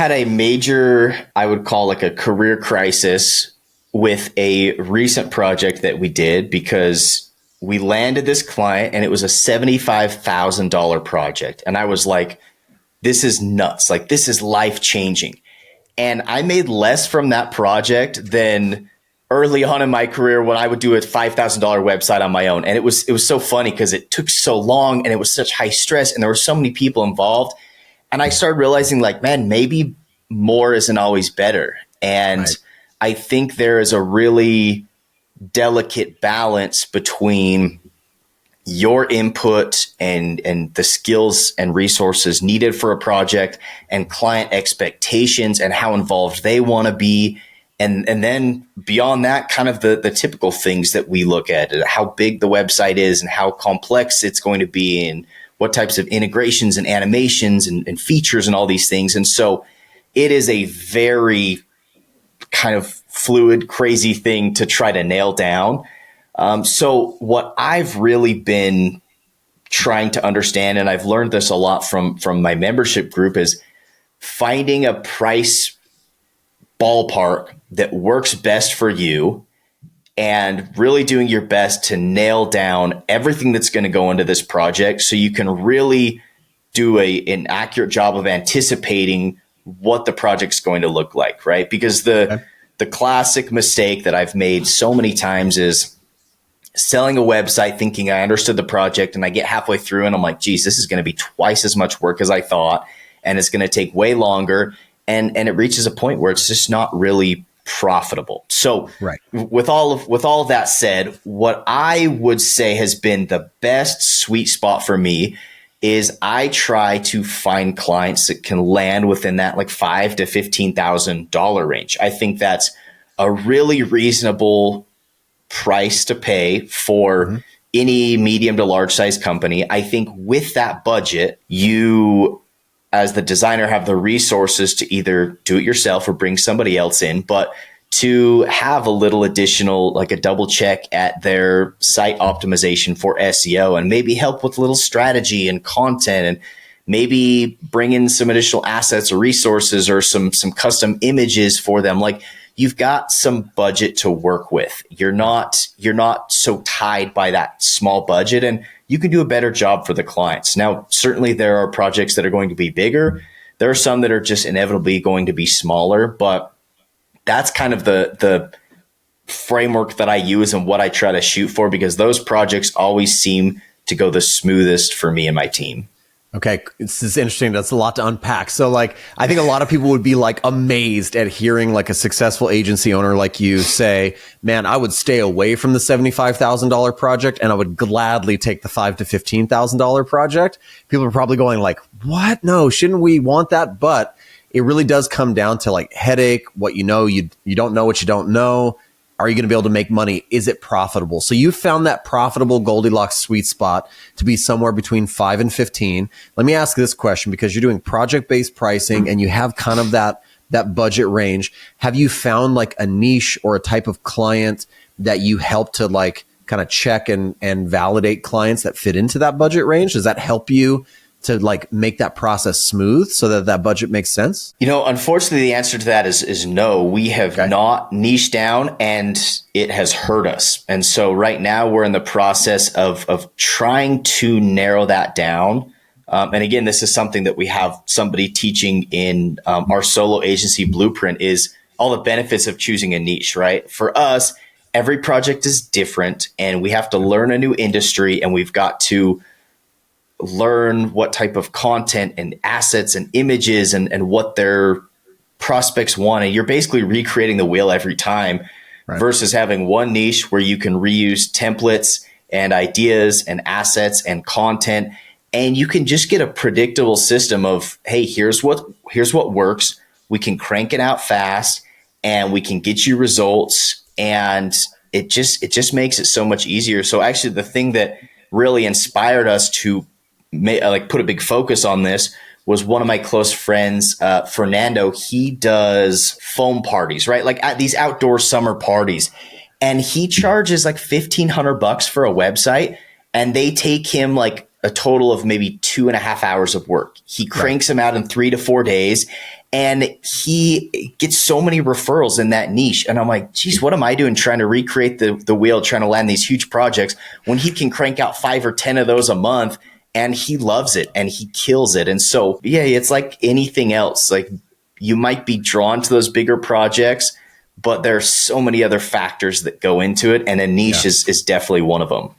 had a major, I would call like a career crisis with a recent project that we did because we landed this client and it was a $75,000 project. And I was like, this is nuts. Like, this is life changing. And I made less from that project than early on in my career when I would do a $5,000 website on my own. And it was so funny because it took so long and it was such high stress and there were so many people involved. And I started realizing like, man, maybe more isn't always better. And right. I think there is a really delicate balance between your input and the skills and resources needed for a project and client expectations and how involved they want to be. And then beyond that, kind of the typical things that we look at, how big the website is and how complex it's going to be and what types of integrations and animations and features and all these things. And so it is a very kind of fluid, crazy thing to try to nail down. So what I've really been trying to understand, and I've learned this a lot from my membership group, is finding a price ballpark that works best for you and really doing your best to nail down everything that's going to go into this project so you can really do an accurate job of anticipating what the project's going to look like, right? Because the classic mistake that I've made so many times is selling a website thinking I understood the project, and I get halfway through and I'm like, geez, this is going to be twice as much work as I thought, and it's going to take way longer. And it reaches a point where it's just not really profitable. So right. with all of that said, what I would say has been the best sweet spot for me is I try to find clients that can land within that like $5,000 to $15,000 range. I think that's a really reasonable price to pay for any medium to large size company. I think with that budget, you as the designer have the resources to either do it yourself or bring somebody else in, but to have a little additional, like a double check at their site optimization for SEO and maybe help with a little strategy and content and maybe bring in some additional assets or resources or some custom images for them. Like, you've got some budget to work with. You're not so tied by that small budget, and you can do a better job for the clients. Now, certainly there are projects that are going to be bigger. There are some that are just inevitably going to be smaller, but that's kind of the framework that I use and what I try to shoot for, because those projects always seem to go the smoothest for me and my team. Okay, this is interesting. That's a lot to unpack. So like, I think a lot of people would be like amazed at hearing like a successful agency owner like you say, man, I would stay away from the $75,000 project and I would gladly take the $5,000 to $15,000 project. People are probably going like, what? No, shouldn't we want that? But it really does come down to like headache, what you know, you don't know what you don't know. Are you going to be able to make money? Is it profitable? So you found that profitable Goldilocks sweet spot to be somewhere between 5 and 15. Let me ask this question, because you're doing project-based pricing and you have kind of that budget range. Have you found like a niche or a type of client that you help to like kind of check and validate clients that fit into that budget range? Does that help you to like make that process smooth so that budget makes sense? You know, unfortunately, the answer to that is no. We have not niched down, and it has hurt us. And so right now we're in the process of trying to narrow that down. And again, this is something that we have somebody teaching in our solo agency blueprint, is all the benefits of choosing a niche, right? For us, every project is different and we have to learn a new industry, and we've got to learn what type of content and assets and images and what their prospects want. And you're basically recreating the wheel every time, right, versus having one niche where you can reuse templates and ideas and assets and content. And you can just get a predictable system of, hey, here's what works. We can crank it out fast and we can get you results. And it just makes it so much easier. So actually the thing that really inspired us to put a big focus on this was one of my close friends, Fernando. He does foam parties, right? Like at these outdoor summer parties. And he charges like $1,500 for a website, and they take him like a total of maybe 2.5 hours of work. He cranks them out in 3 to 4 days, and he gets so many referrals in that niche. And I'm like, geez, what am I doing trying to recreate the wheel, trying to land these huge projects when he can crank out 5 or 10 of those a month, and he loves it and he kills it. And so, yeah, it's like anything else. Like, you might be drawn to those bigger projects, but there are so many other factors that go into it. And a niche is definitely one of them.